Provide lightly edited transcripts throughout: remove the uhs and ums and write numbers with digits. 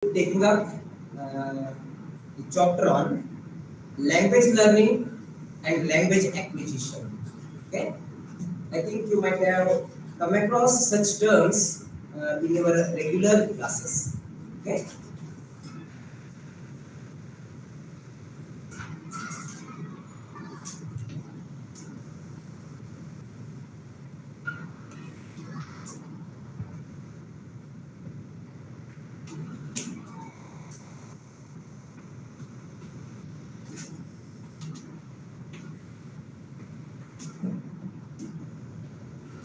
taking up the chapter on language learning and language acquisition. Okay, I think you might have come across such terms in your regular classes. Okay,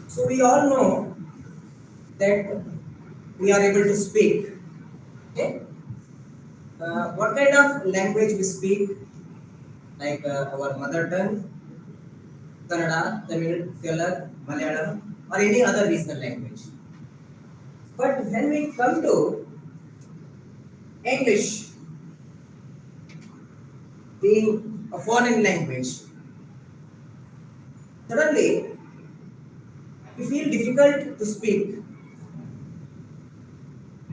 so we all know that we are able to speak. Okay, what kind of language we speak? Like our mother tongue, Kannada, Tamil, Telugu, Malayalam, or any other regional language. But when we come to English, being a foreign language, suddenly we feel difficult to speak.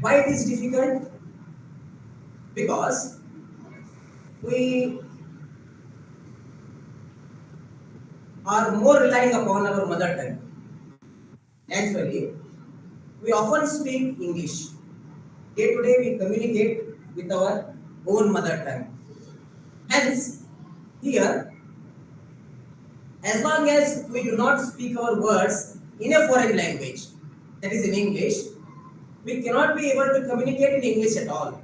Why it is difficult? Because we are more relying upon our mother tongue. Naturally, we often speak English. Day to day, we communicate with our own mother tongue. Hence, here, as long as we do not speak our words in a foreign language, that is in English, we cannot be able to communicate in English at all.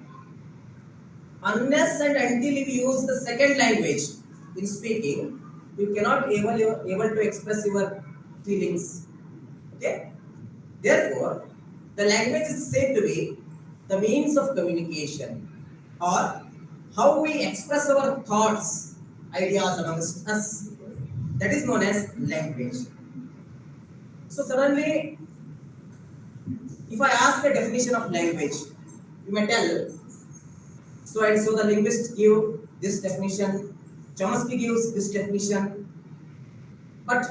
Unless and until you use the second language in speaking, you cannot able to express your feelings. Okay? Therefore, the language is said to be the means of communication or how we express our thoughts, ideas amongst us. That is known as language. So suddenly, if I ask a definition of language, you may tell so and so the linguist give this definition, Chomsky gives this definition, but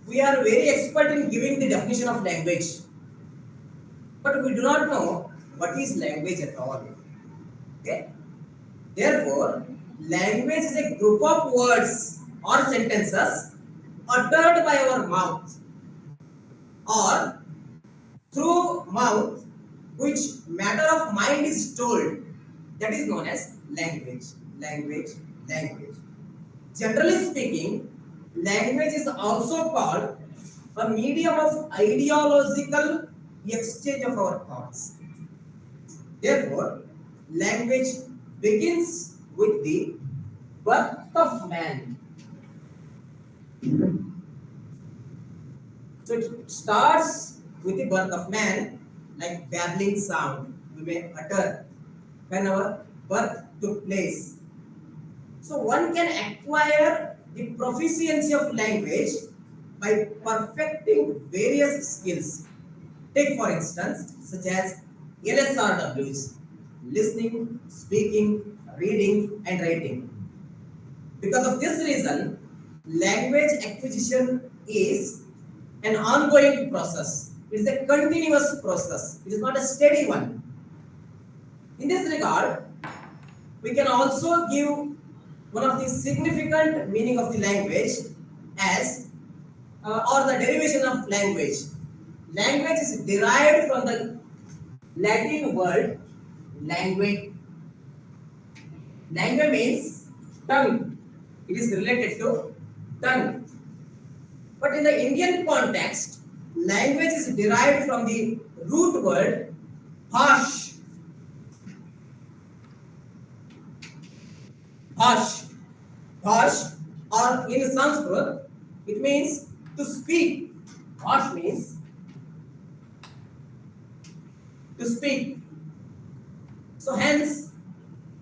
we are very expert in giving the definition of language, but we do not know what is language at all. Okay? Therefore, language is a group of words or sentences uttered by our mouth or through mouth which matter of mind is told. That is known as language. Language, language. Generally speaking, language is also called a medium of ideological exchange of our thoughts. Therefore, language begins with the birth of man. So it starts with the birth of man, like babbling sound we may utter when our birth took place. So one can acquire the proficiency of language by perfecting various skills. Take for instance, such as LSRWs, listening, speaking, reading, and writing. Because of this reason, language acquisition is an ongoing process. It is a continuous process. It is not a steady one. In this regard, we can also give one of the significant meaning of the language as or the derivation of language. Language is derived from the Latin word language. Language means tongue. It is related to tongue. But in the Indian context, language is derived from the root word harsh. Harsh. Harsh, or in Sanskrit, it means to speak. Harsh means to speak. So hence,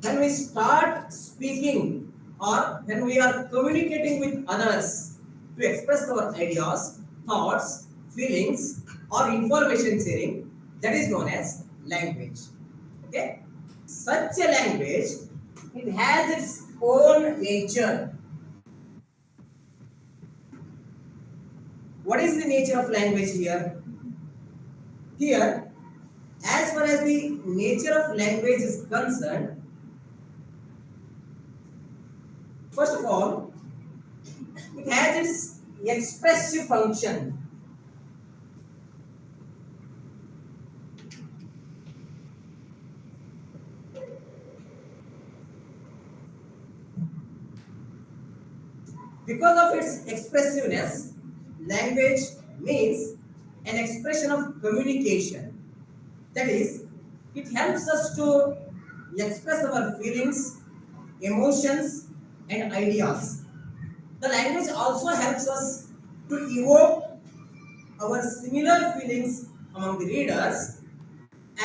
when we start speaking or when we are communicating with others to express our ideas, thoughts, feelings, or information sharing, that is known as language. Okay? Such a language, it has its own nature. What is the nature of language here? Here, as far as the nature of language is concerned, first of all, it has its expressive function. Because of its expressiveness, language means an expression of communication. That is, it helps us to express our feelings, emotions, and ideas. The language also helps us to evoke our similar feelings among the readers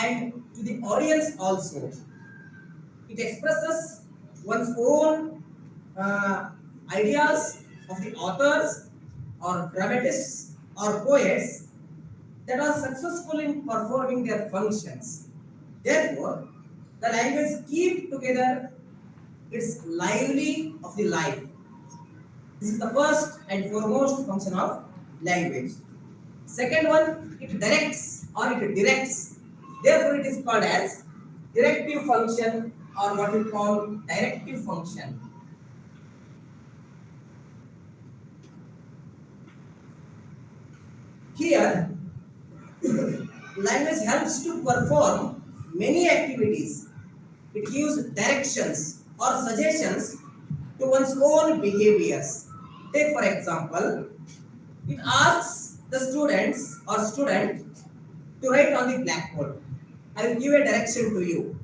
and to the audience also. It expresses one's own ideas of the authors or dramatists or poets that are successful in performing their functions. Therefore, the language keeps together its lively of the life. This is the first and foremost function of language. Second one, it directs or it directs. Therefore, it is called as directive function or what we call directive function. Here, language helps to perform many activities. It gives directions or suggestions to one's own behaviors. Take for example, it asks the students or student to write on the blackboard. I will give a direction to you.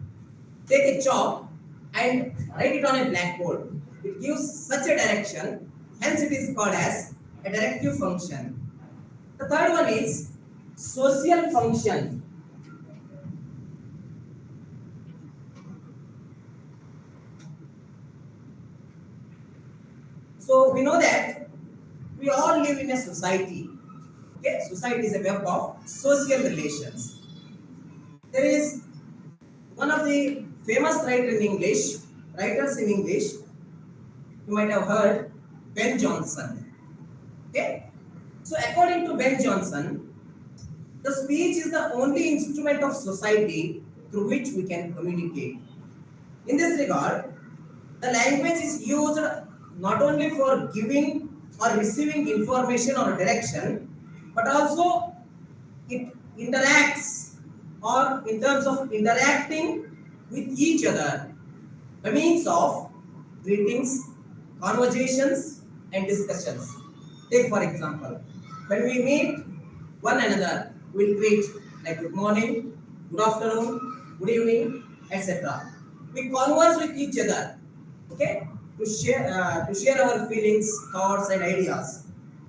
Take a chalk and write it on a blackboard. It gives such a direction, hence it is called as a directive function. The third one is social function. So we know that we all live in a society. Okay, society is a web of social relations. There is one of the famous writers in English, you might have heard Ben Jonson. Okay, so according to Ben Jonson, the speech is the only instrument of society through which we can communicate. In this regard, the language is used not only for giving or receiving information or direction, but also it interacts or in terms of interacting with each other by means of greetings, conversations, and discussions. Take for example, when we meet one another, we'll greet like good morning, good afternoon, good evening, etc. We converse with each other, okay, to share our feelings, thoughts, and ideas.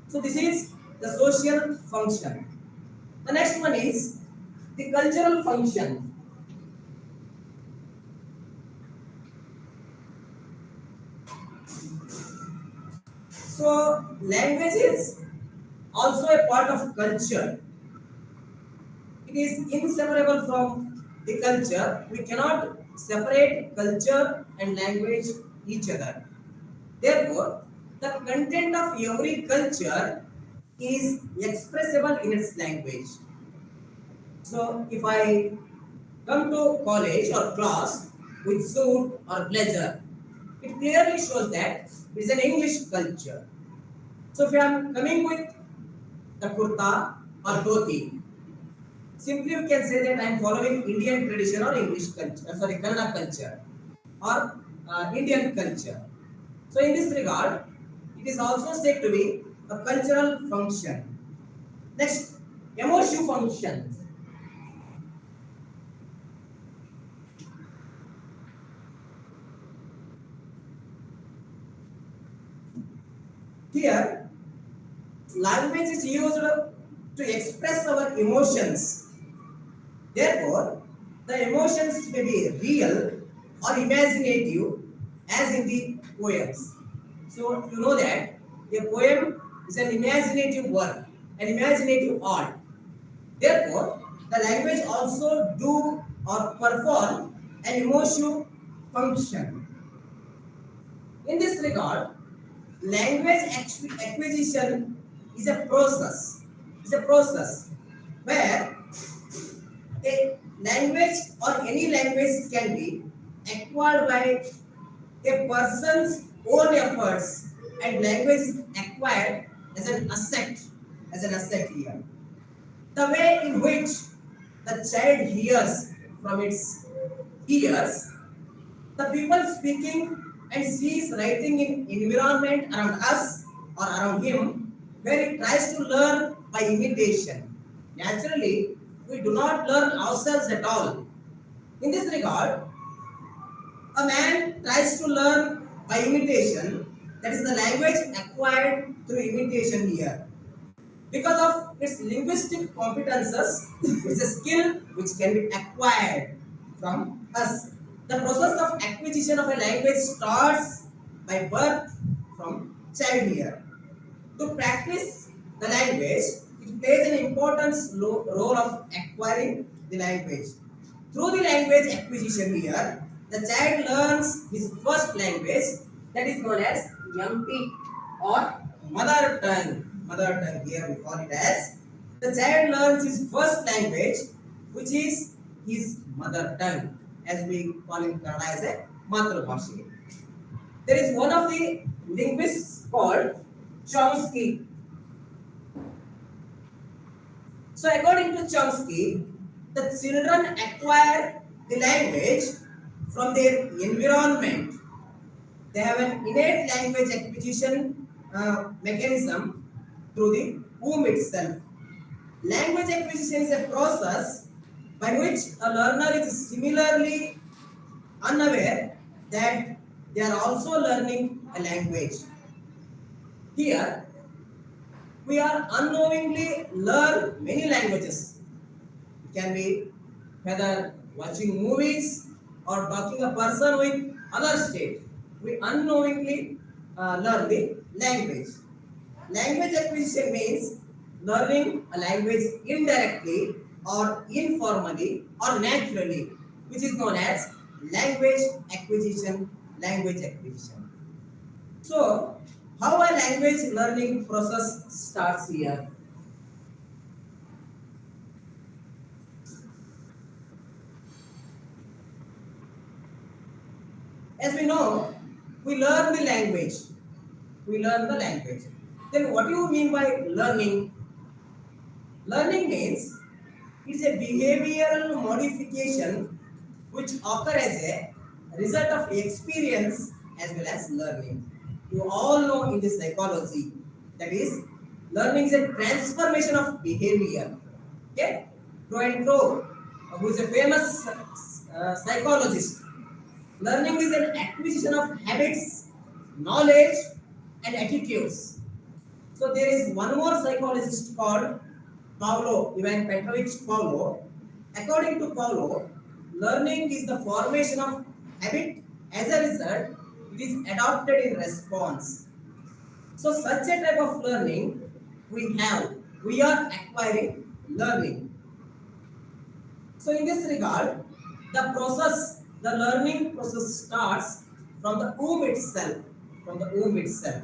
So this is the social function. The next one is the cultural function. So language is also a part of culture. It is inseparable from the culture. We cannot separate culture and language each other. Therefore, the content of every culture is expressible in its language. So, if I come to college or class with suit or blazer, it clearly shows that it is an English culture. So, if I am coming with the kurta or dhoti, simply you can say that I am following Indian tradition or English culture, Kannada culture or Indian culture. So in this regard, it is also said to be a cultural function. Next, emotive function. Here, language is used to express our emotions. Therefore, the emotions may be real or imaginative, as in the poems. So you know that a poem is an imaginative work, an imaginative art. Therefore, the language also do or perform an emotive function. In this regard, language acquisition is a process. Is a process where a language or any language can be acquired by a person's own efforts, and language is acquired as an asset here. The way in which the child hears from its ears, the people speaking and sees writing in environment around us or around him, where he tries to learn by imitation. Naturally, we do not learn ourselves at all. In this regard, a man tries to learn by imitation, that is the language acquired through imitation here. Because of its linguistic competences, it's a skill which can be acquired from us. The process of acquisition of a language starts by birth from child here. To practice the language, it plays an important role of acquiring the language. Through the language acquisition here, the child learns his first language, that is known as MP or mother tongue. Mother tongue here we call it as. The child learns his first language, which is his mother tongue, as we call it as a Matrabhashi. There is one of the linguists called Chomsky. So according to Chomsky, the children acquire the language from their environment. They have an innate language acquisition mechanism through the womb itself. Language acquisition is a process by which a learner is similarly unaware that they are also learning a language. Here, we are unknowingly learn many languages. It can be whether watching movies or talking a person with other state. We unknowingly learn the language. Language acquisition means learning a language indirectly or informally or naturally, which is known as language acquisition. Language acquisition. So, how a language learning process starts here? As we know, we learn the language. We learn the language. Then what do you mean by learning? Learning means it's a behavioral modification which occurs as a result of experience as well as learning. You all know in the psychology, that is, learning is a transformation of behavior. Okay? Crow, who is a famous psychologist. Learning is an acquisition of habits, knowledge, and attitudes. So there is one more psychologist called Ivan Petrovich Paulo. According to Paulo, learning is the formation of habit. As a result, it is adopted in response. So such a type of learning we have. We are acquiring learning. So in this regard, the learning process starts from the womb itself. From the womb itself.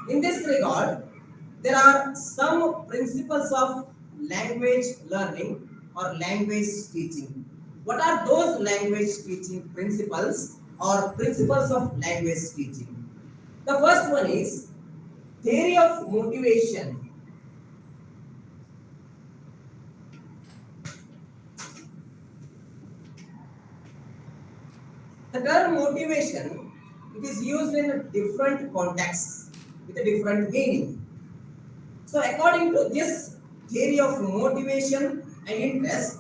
In this regard, there are some principles of language learning or language teaching. What are those language teaching principles or principles of language teaching? The first one is theory of motivation. The term motivation, it is used in a different contexts with a different meaning. So according to this theory of motivation and interest,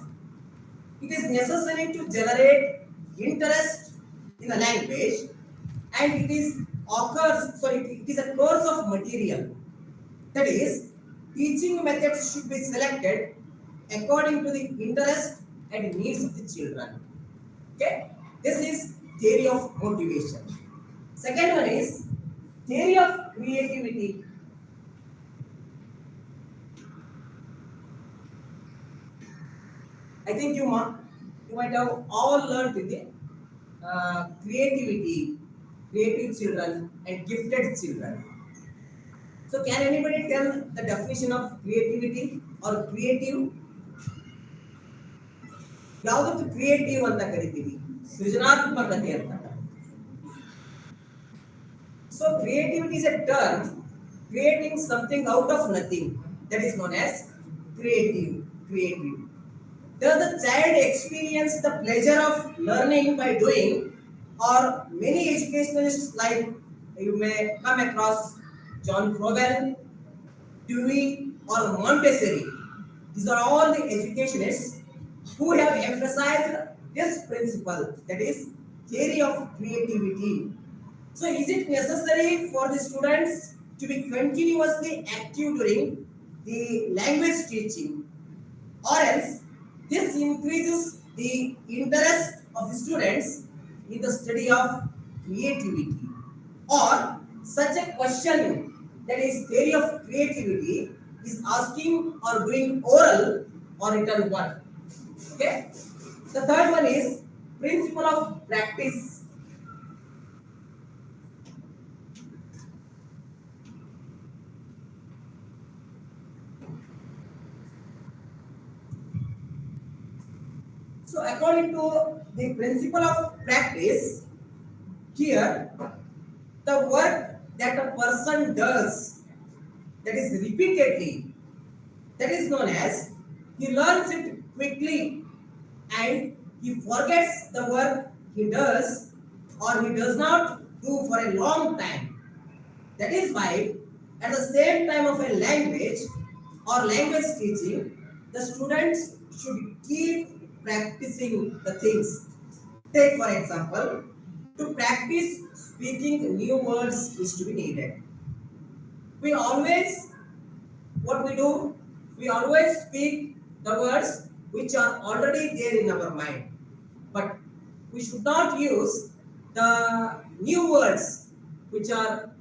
it is necessary to generate interest in a language, and it is a course of material. That is, teaching methods should be selected according to the interest and needs of the children. Okay, this is theory of motivation. Second one is theory of creativity. I think you might have all learned in the creative children and gifted children. So can anybody tell the definition of creativity or creative? ಯಾವುದಕ್ಕೆ creative ಅಂತ ಕರಿತೀವಿ, ಸೃಜನಾತ್ಮಕತೆ ಅಂತ. So creativity is a term creating something out of nothing, that is known as creative. Does the child experience the pleasure of learning by doing? Or many educationalists, like you may come across John Crowell, Dewey, or Montessori. These are all the educationists who have emphasized this principle, that is theory of creativity. So is it necessary for the students to be continuously active during the language teaching, or else this increases the interest of the students in the study of creativity? Or such a question, that is theory of creativity, is asking or doing oral or written work. Okay. The third one is principle of practice. So according to the principle of practice, here the work that a person does, that is repeatedly, that is known as, he learns it quickly and he forgets the work he does or he does not do for a long time. That is why at the same time of a language or language teaching, the students should keep practicing the things. Take for example, to practice speaking new words is to be needed. We always, what we do, we always speak the words which are already there in our mind, but we should not use the new words which are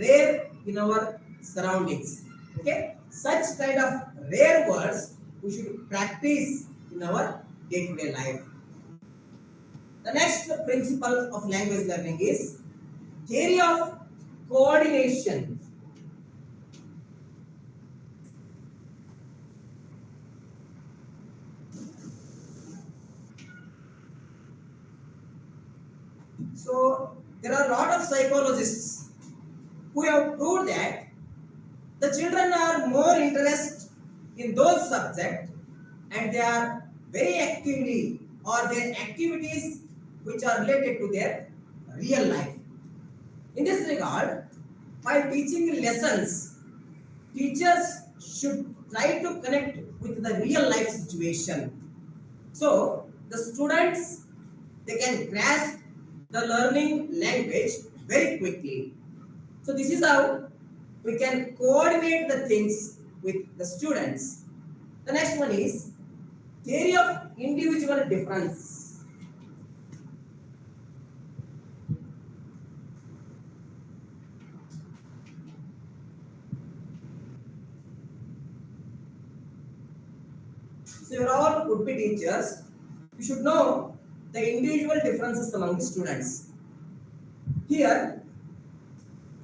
rare in our surroundings. Okay, such kind of rare words we should practice in our day-to-day life. The next principle of language learning is theory of coordination. So there are a lot of psychologists who have proved that the children are more interested in those subjects and they are very actively, or their activities which are related to their real life. In this regard, while teaching lessons, teachers should try to connect with the real life situation. So the students, they can grasp the learning language very quickly. So this is how we can coordinate the things with the students. The next one is theory of individual difference. So you all would be teachers. You should know the individual differences among the students. Here,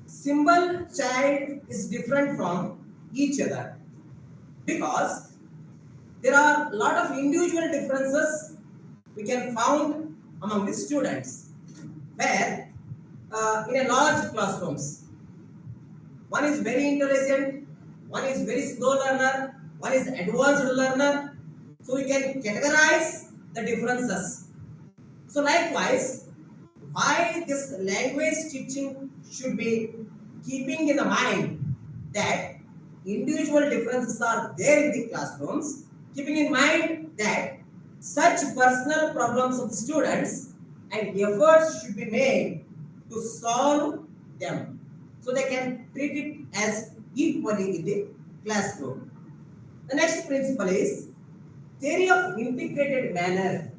symbol child is different from each other because there are a lot of individual differences we can found among the students, where in a large classrooms, one is very intelligent, one is very slow learner, one is advanced learner. So we can categorize the differences. So likewise, why this language teaching should be keeping in the mind that individual differences are there in the classrooms, keeping in mind that such personal problems of the students and efforts should be made to solve them, so they can treat it as equally in the classroom. The next principle is theory of integrated manner.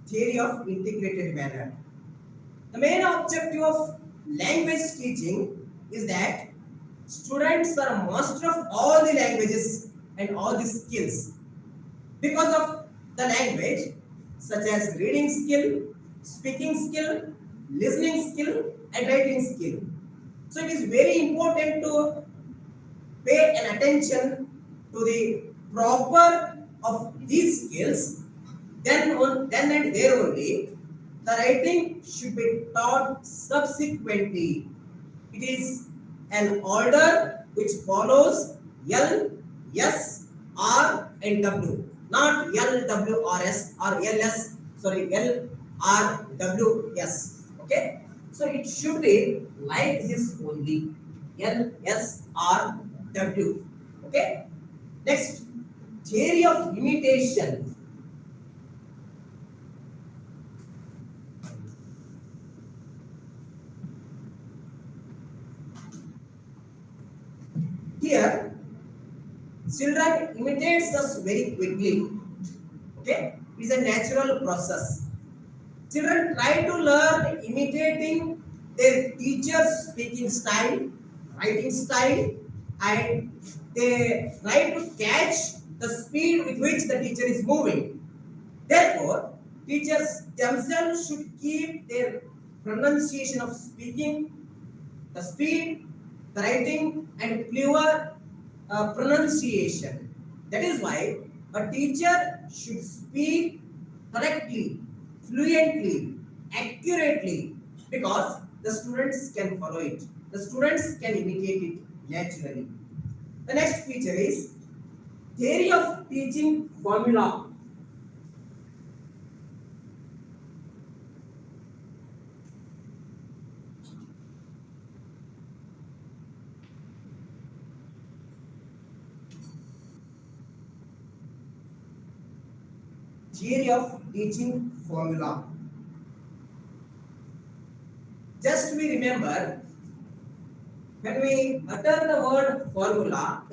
Theory of integrated manner. The main objective of language teaching is that students are master of all the languages and all the skills because of the language, such as reading skill, speaking skill, listening skill and writing skill. So it is very important to pay an attention to the proper of these skills. Then and there only the writing should be taught subsequently. It is an order which follows L, S, R, and W, not L, W, R, S or L, S. Sorry, L, R, W, S. Okay, so it should be like this only. L, S, R, W. Okay. Next, theory of imitation. Here, children imitates us very quickly. Okay, it's a natural process. Children try to learn imitating their teacher's speaking style, writing style, and they try to catch the speed with which the teacher is moving. Therefore, teachers themselves should keep their pronunciation of speaking, the speed, the writing, and clear pronunciation. That is why a teacher should speak correctly, fluently, accurately, because the students can follow it. The students can imitate it naturally. The next feature is theory of teaching formula. Theory of teaching formula. Just we remember when we utter the word formula,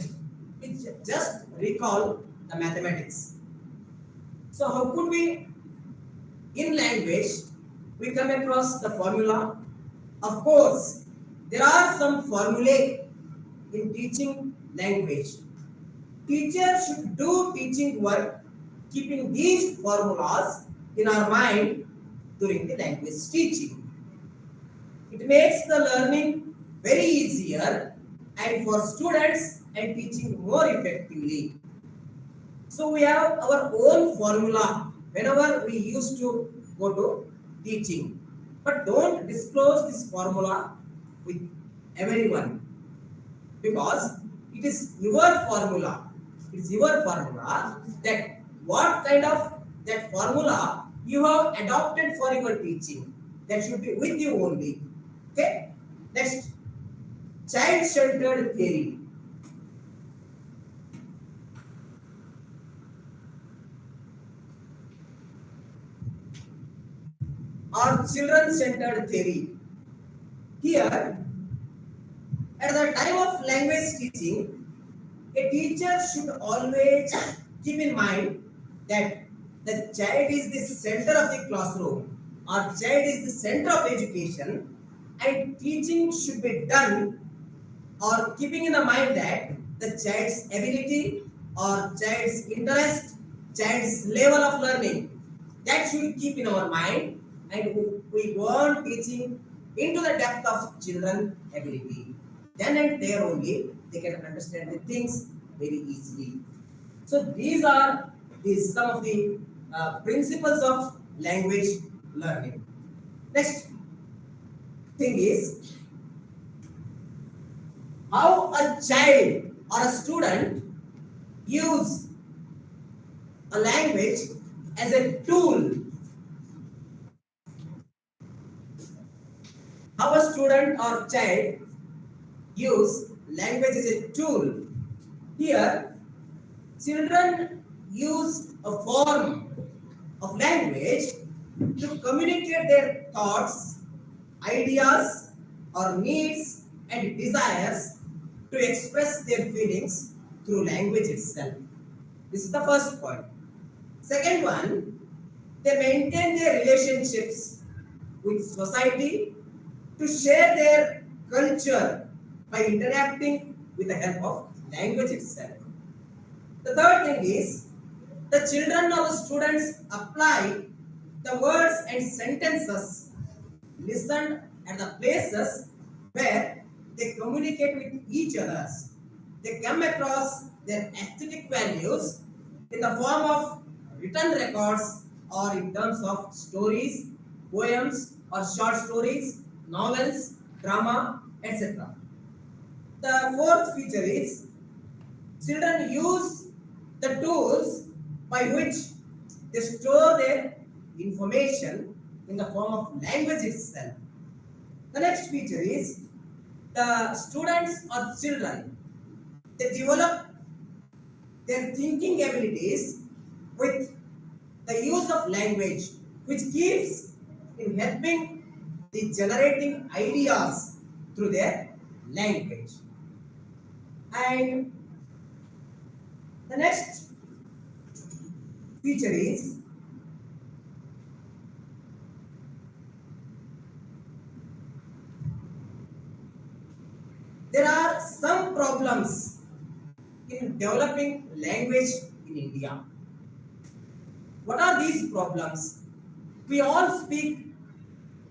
we just recall the mathematics. So how could we, in language, we come across the formula? Of course, there are some formulae in teaching language. Teachers should do teaching work keeping these formulas in our mind during the language teaching. It makes the learning very easier and for students and teaching more effectively. So we have our own formula whenever we used to go to teaching. But don't disclose this formula with everyone because it is your formula. It is your formula that what kind of that formula you have adopted for your teaching. That should be with you only. Okay. Next, child-centered theory or children-centered theory. Here, at the time of language teaching, a teacher should always keep in mind that the child is the center of the classroom or child is the center of education and teaching should be done or keeping in the mind that the child's ability or child's interest, child's level of learning, that should keep in our mind and we go on teaching into the depth of children ability. Then and there only they can understand the things very easily. So these are some of the principles of language learning. Next thing is how a child or a student use a language as a tool. How a student or child use language as a tool. Here, children use a form of language to communicate their thoughts, ideas, or needs and desires to express their feelings through language itself. This is the first point. Second one, they maintain their relationships with society to share their culture by interacting with the help of language itself. The third thing is the children or the students apply the words and sentences listened at the places where they communicate with each others. They come across their aesthetic values in the form of written records or in terms of stories, poems or short stories, novels, drama, etc. The fourth feature is children use the tools by which they store their information in the form of language itself. The next feature is the students or children, they develop their thinking abilities with the use of language, which keeps in helping the generating ideas through their language. And the next feature is there are some problems in developing language in India. What are these problems? We all speak,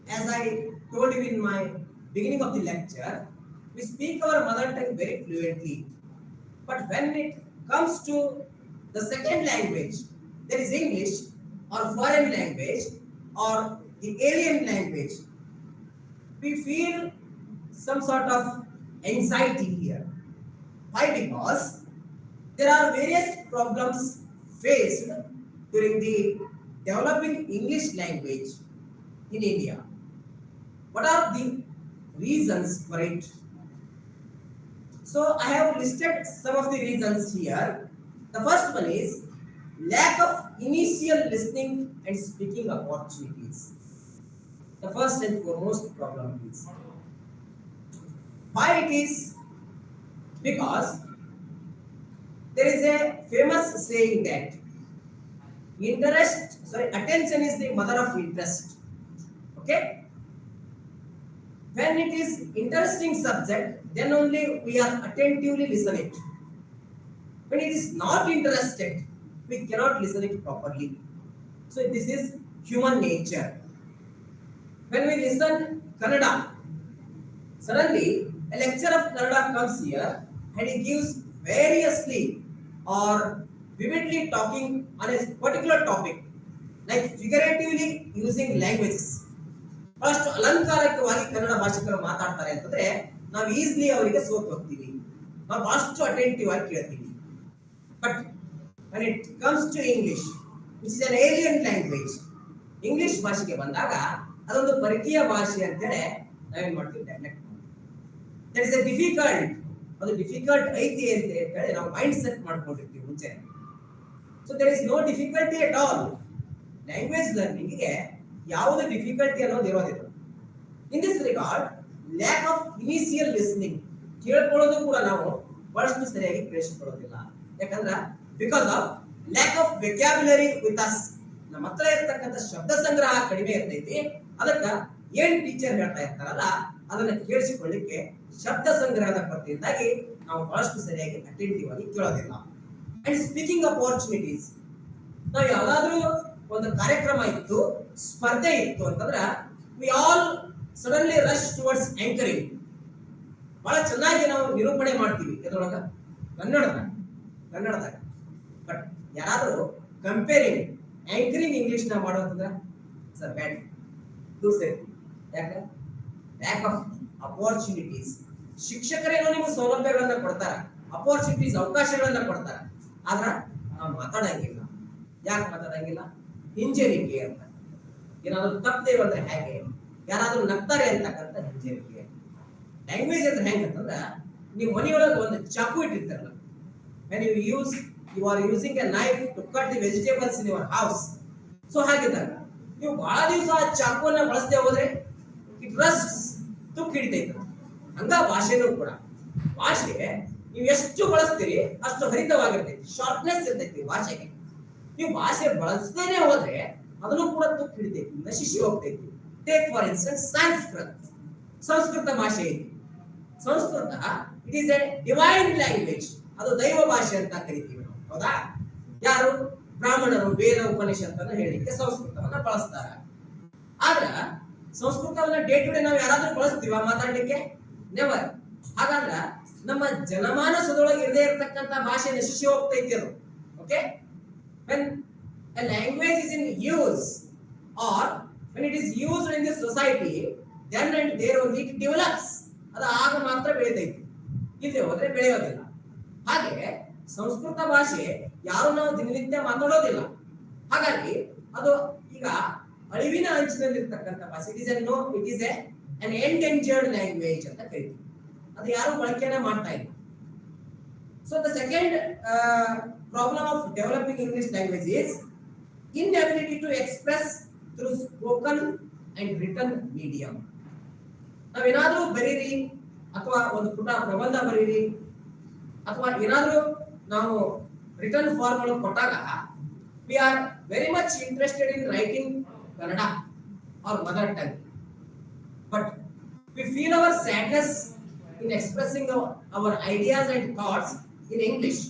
as I told you in my beginning of the lecture, we speak our mother tongue very fluently. But when it comes to the second language, that is English or foreign language or the alien language, we feel some sort of anxiety here. Why? Because there are various problems faced during the developing English language in India. What are the reasons for it? So I have listed some of the reasons here. The first one is lack of initial listening and speaking opportunities. The first and foremost problem is why it is because there is a famous saying that attention is the mother of interest. Okay, when it is interesting subject, then only we are attentively listening. When it is not interested, we cannot listen it properly. So this is human nature. When we listen Kannada, suddenly a lecturer of Kannada comes here and he gives variously or vividly talking on a particular topic, like figuratively using languages. First ಅಲಂಕಾರಿಕವಾಗಿ ಕನ್ನಡ ಭಾಷಿಕರು ಮಾತಾಡ್ತಾರೆ ಅಂತಂದ್ರೆ ನಾವು easily ಅವರಿಗೆ ಸೋತು ಹೋಗ್ತೀವಿ, ನಾವು ಬಹಳಷ್ಟು ಅಟೆಂಟಿವ್ ಆಗಿ ಕೇಳ್ತೀವಿ. But when it comes to English, which is an alien language, English ಭಾಷೆಗೆ ಬಂದಾಗ ಅದೊಂದು ಪರಕೀಯ ಭಾಷೆ ಅಂತೇಳಿ ನಾವೇನ್ ಮಾಡ್ತೀವಿ, ನೆಗ್ಲೆಕ್ಟ್ ಮಾಡ್ತೀವಿ. ದಟ್ ಇಸ್ ಎ ಡಿಫಿಕಲ್ಟ್, ಅದು ಡಿಫಿಕಲ್ಟ್ ಐತಿ ಅಂತ ಹೇಳಿ ನಾವು ಮೈಂಡ್ ಸೆಟ್ ಮಾಡ್ಕೊಂಡಿರ್ತೀವಿ ಮುಂಚೆ. So there is no difficulty at all. Language ಲರ್ನಿಂಗ್ಗೆ ಯಾವುದೇ ಡಿಫಿಕಲ್ಟಿ ಅನ್ನೋದು ಇರೋದಿಲ್ಲ. In this regard lack of initial listening, ಕೇಳ್ಕೊಳ್ಳೋದು ಕೂಡ ನಾವು ಬಹಳಷ್ಟು ಸರಿಯಾಗಿ ಕೇಳಿಸ್ಕೊಳ್ಳೋದಿಲ್ಲ. ಯಾಕಂದ್ರೆ because of lack of vocabulary with us, ನಮ್ಮ ಹತ್ರ ಇರ್ತಕ್ಕಂಥ ಶಬ್ದ ಸಂಗ್ರಹ ಕಡಿಮೆ ಇರ್ತೈತಿ. ಅದಕ್ಕ ಏನ್ ಟೀಚರ್ ಹೇಳ್ತಾ ಇರ್ತಾರಲ್ಲ ಅದನ್ನ ಕೇಳಿಸಿಕೊಳ್ಳಿಕ್ಕೆ ಶಬ್ದ ಸಂಗ್ರಹದ ಕೊರತೆಯಿಂದಾಗಿ ನಾವು ಬಹಳಷ್ಟು ಸರಿಯಾಗಿ ಅಟೆಂಟಿವ್ ಆಗಿ ಕೇಳೋದಿಲ್ಲ. ಅಂಡ್ ಸ್ಪೀಕಿಂಗ್ ಅಪಾರ್ಚುನಿಟೀಸ್, ನಾವು ಯಾವ್ದಾದ್ರೂ ಒಂದು ಕಾರ್ಯಕ್ರಮ ಇತ್ತು, ಸ್ಪರ್ಧೆ ಇತ್ತು ಅಂತಂದ್ರ we all suddenly rush towards anchoring. ಬಹಳ ಚೆನ್ನಾಗಿ ನಾವು ನಿರೂಪಣೆ ಮಾಡ್ತೀವಿ ಎದ್ರೊಳಗ, ಕನ್ನಡದಾಗ. ಬಟ್ ಯಾರಾದ್ರೂ ಕಂಪೇರಿಂಗ್ ಆಂಕರಿಂಗ್ ಇಂಗ್ಲಿಷ್ ನ ಮಾಡೋದಂದ್ರ ಸರ್ ಬ್ಯಾಡ್ ಟು ಸೇಫ್ಟಿ. ಯಾಕೆ? Lack of opportunities. ಶಿಕ್ಷಕರೇನೋ ನಿಮಗೆ ಸೌಲಭ್ಯಗಳನ್ನ ಕೊಡ್ತಾರ, ಅಪಾರ್ಚುನಿಟೀಸ್ ಅವಕಾಶಗಳನ್ನ ಕೊಡ್ತಾರ, ಆದ್ರ ನಾವು ಮಾತಾಡಂಗಿಲ್ಲ. ಯಾಕೆ ಮಾತಾಡಂಗಿಲ್ಲ? ಹಿಂಜರಿಕೆ ಅಂತ. ಏನಾದ್ರು ತಪ್ಪದೇವ ಅಂದ್ರೆ ಹೇಗೆ, ಯಾರಾದ್ರೂ ನಗ್ತಾರೆ ಅಂತಕ್ಕಂಥ ಹಿಂಜರಿಕೆ. ಲ್ಯಾಂಗ್ವೇಜ್ ಅಂದ್ರೆ ಹೆಂಗ ಅಂತಂದ್ರ, ನೀವು ಮನೆಯೊಳಗೆ ಒಂದು ಚಾಕು ಇಟ್ಟಿರ್ತಾರಲ್ಲ, when you are using a knife to cut the vegetables in your house. So ಹಾಗಿದ್ದಾಗ ನೀವು ಬಹಳ ದಿವಸ ಆ ಚಾಕುವನ್ನ ಬಳಸದೆ ಹೋದ್ರೆ ಇಟ್ ರಸ್ಟ್ಸ್, ತುಕ್ಕು ಹಿಡಿತೈತೆ. ಹಂಗ ಭಾಷೆನೂ ಕೂಡ, ಭಾಷೆ ನೀವು ಎಷ್ಟು ಬಳಸ್ತೀರಿ ಅಷ್ಟು ಹರಿತವಾಗಿರ್ತೈತಿ, ಶಾರ್ಪ್ನೆಸ್ ಇರ್ತೈತಿ ಭಾಷೆಗೆ. ನೀವು ಭಾಷೆ ಬಳಸದೇನೆ ಹೋದ್ರೆ ಅದನ್ನು ಕೂಡ ತುಕ್ಕು ಹಿಡಿತೈತಿ, ನಶಿಸಿ ಹೋಗ್ತೈತಿ. ಟೇಕ್ ಫಾರ್ ಇನ್ಸ್ಟೆನ್ಸ್ ಸಂಸ್ಕೃತ ಭಾಷೆ ಇದೆ. Sanskrit it is A divine language, ಅದು ದೈವ ಭಾಷೆ ಅಂತ ಕರಿತೀವಿ ನಾವು, ಹೌದಾ? ಯಾರು? ಬ್ರಾಹ್ಮಣರು ವೇದ ಉಪನಿಷತ್ತನ್ನು ಹೇಳಲಿಕ್ಕೆ ಸಂಸ್ಕೃತವನ್ನ ಬಳಸ್ತಾರ. ಆದ್ರ ಸಂಸ್ಕೃತವನ್ನ ಡೇ ಟು ಡೇ ನಾವು ಯಾರಾದ್ರೂ ಬಳಸ್ತೀವ ಮಾತಾಡ್ಲಿಕ್ಕೆ? ನೆವರ್. ಹಾಗಾದ್ರೆ ನಮ್ಮ ಜನಮಾನಸದೊಳಗೆ ಇರದೇ ಇರತಕ್ಕಂತ ಭಾಷೆ ನಶಿಸಿ ಹೋಗ್ತೈತಿ ಅದು. Okay, when a language is in use or when it is used in the society, then and there only it develops. ಅದು ಆಗ ಮಾತ್ರ ಬೆಳೆದೈತಿ, ಇಲ್ಲದೆ ಹೋದ್ರೆ ಬೆಳೆಯೋದಿಲ್ಲ. ಹಾಗೆ ಸಂಸ್ಕೃತ ಭಾಷೆ ಯಾರು ನಾವು ದಿನನಿತ್ಯ ಮಾತಾಡೋದಿಲ್ಲ. ಹಾಗಾಗಿ ಅದು ಈಗ ಅಳಿವಿನ ಅಂಚಿನಲ್ಲಿರ್ತಕ್ಕಂಥ ಭಾಷೆ. It is an endangered language ಅಂತ ಕರೀತೀವಿ. ಅದು ಯಾರು ಬಳಕೆನ ಮಾಡ್ತಾ ಇಲ್ಲ. So the second problem of developing English language is inability to express through spoken and written medium. ನಾವೇನಾದ್ರೂ ಬರೀರಿ ಅಥವಾ ಒಂದು ಪುಟ ಪ್ರಬಂಧ ಬರೀರಿ ಅಥವಾ ಏನಾದ್ರೂ ನಾವು ರಿಟರ್ನ್ ಫಾರ್ಮ್ ಒಳಗೆ ಕೊಟ್ಟಾಗ we are very much interested in writing Kannada or mother tongue, but we feel our sadness in expressing our ideas and thoughts in English.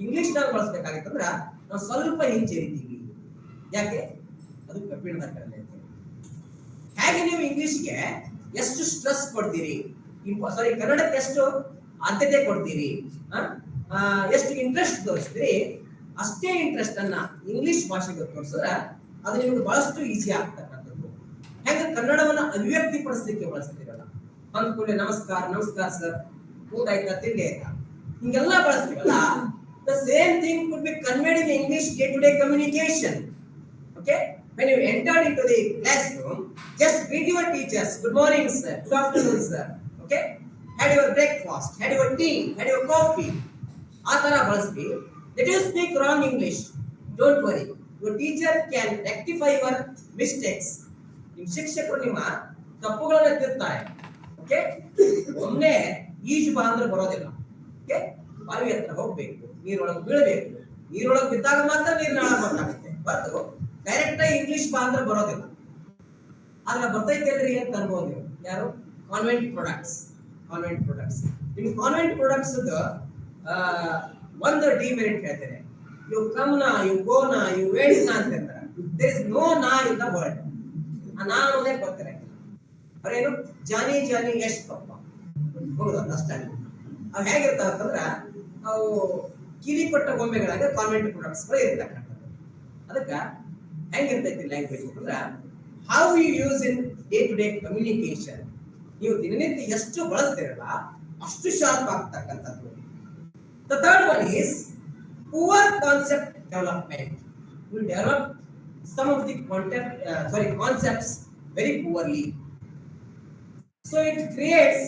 English ನಾವು ಬಳಸಬೇಕಾಗಿತ್ತಂದ್ರ ನಾವು ಸ್ವಲ್ಪ ಹಿಂಜರಿತೀವಿ. ಯಾಕೆ? ಅದು ಕಬ್ಬಿಣದ ಕಲೆ. ಹೇಗೆ ನೀವು ಇಂಗ್ಲಿಷ್ಗೆ ಎಷ್ಟು ಸ್ಟ್ರೆಸ್ ಕೊಡ್ತೀರಿ, ಸಾರಿ ಕನ್ನಡಕ್ಕೆ ಎಷ್ಟು ಆದ್ಯತೆ ಕೊಡ್ತೀರಿ, ಎಷ್ಟು ಇಂಟ್ರೆಸ್ಟ್ ತೋರಿಸ್ತೀರಿ, ಅಷ್ಟೇ ಇಂಟ್ರೆಸ್ಟ್ ಅನ್ನ ಇಂಗ್ಲಿಷ್ ಭಾಷೆಗೆ ತೋರಿಸಿದ್ರೆ ಅದು ನಿಮ್ಗೆ ಬಹಳಷ್ಟು ಈಸಿ ಆಗ್ತಕ್ಕಂಥದ್ದು. ಹೇಗೆ ಕನ್ನಡವನ್ನ ಅಭಿವ್ಯಕ್ತಿ ಪಡಿಸ್ಲಿಕ್ಕೆ ಬಳಸ್ತೀರಲ್ಲ, ಅಂದ್ಕೊಳ್ಳಿ ನಮಸ್ಕಾರ, ನಮಸ್ಕಾರ ಸರ್, ಊಟ ಆಯ್ತಾ, ತಿಂಡಿ ಆಯ್ತಾ, ಹಿಂಗೆಲ್ಲ ಬಳಸ್ತೀವಲ್ಲ. The same thing could be conveyed in English day-to-day communication. Okay, when you entered into the classroom, just greet your teachers, good morning sir, good afternoon sir. Okay, had your breakfast, had your tea, had your coffee. ಆ ತರ ಬಳಸಿ. Let you speak wrong English, don't worry, your teacher can rectify your mistakes. ನಿಮ್ಮ ಶಿಕ್ಷಕರು ನಿಮ್ಮ ತಪ್ಪುಗಳನ್ನು ತಿದ್ದುತ್ತಾರೆ. Okay, ಒಮ್ಮೆ ಈಜು ಬಾ ಅಂದ್ರೆ ಬರೋದಿಲ್ಲ. ಓಕೆ, ಬಾವಿ ಹತ್ರ ಹೋಗ್ಬೇಕು, ನೀರೊಳಗೆ ಬೀಳಬೇಕು, ನೀರೊಳಗೆ ಬಿದ್ದಾಗ ಮಾತ್ರ ನೀರಿನಾಳ ಗೊತ್ತಾಗುತ್ತೆ, ಬರ್ತು ಡೈರೆಕ್ಟ್ ಆಗಿ ಇಂಗ್ಲಿಷ್ ಬಾ ಅಂದ್ರೆ ಬರೋದಿಲ್ಲ. ಆದ್ರೆ ಬರ್ತೈತೆಲ್ರಿ ಅಂತ ಅನ್ಬೋದು ನೀವು. ಯಾರು? Convent products. ನಿಮ್ಗೆ ಕಾನ್ವೆಂಟ್ ಪ್ರಾಡಕ್ಟ್ಸ್ ಒಂದು ಡಿಮೆರಿಟ್ ಹೇಳ್ತೇನೆ. ಯು ಕಮ್ ನಾ, ಯು ಗೋ ನಾ, ಯು ವೇಟ್ ನಾ ಅಂತ ಹೇಳ್ತಾರೆ. ದೇರ್ ಇಸ್ ನೋ ನಾ ಇನ್ ದ ವರ್ಲ್ಡ್. ಆ ನಾ ಅನ್ನೋದೇ ಬರ್ತಾರೆ. ಅವ್ರೇನು ಜಾನಿ ಜಾನಿ ಯಶ್ ಪಪ್ಪ ಹೋಗೋದು ಅಷ್ಟೇ. ಅವು ಹೇಗಿರ್ತಾವ ಅಂತಂದ್ರ ಅವು ಕಿಲಿಪಟ್ಟ ಗೊಂಬೆಗಳಾಗ ಕಾನ್ವೆಂಟ್ ಪ್ರಾಡಕ್ಟ್ಸ್ಗಳು ಇರ್ತಕ್ಕಂಥದ್ದು. ಅದಕ್ಕೆ ಹೆಂಗಿರ್ತೈತಿ ಲ್ಯಾಂಗ್ವೇಜ್ ಅಂತಂದ್ರ how you use in day to day communication. ನೀವು ದಿನನಿತ್ಯ ಎಷ್ಟು ಬಳಸ್ತಿರಲ್ಲ ಅಷ್ಟು ಶಾರ್ಪ್ ಆಗ್ತಕ್ಕಂಥದ್ದು. The third one is poor concept development. We develop some of the concepts very poorly. So it creates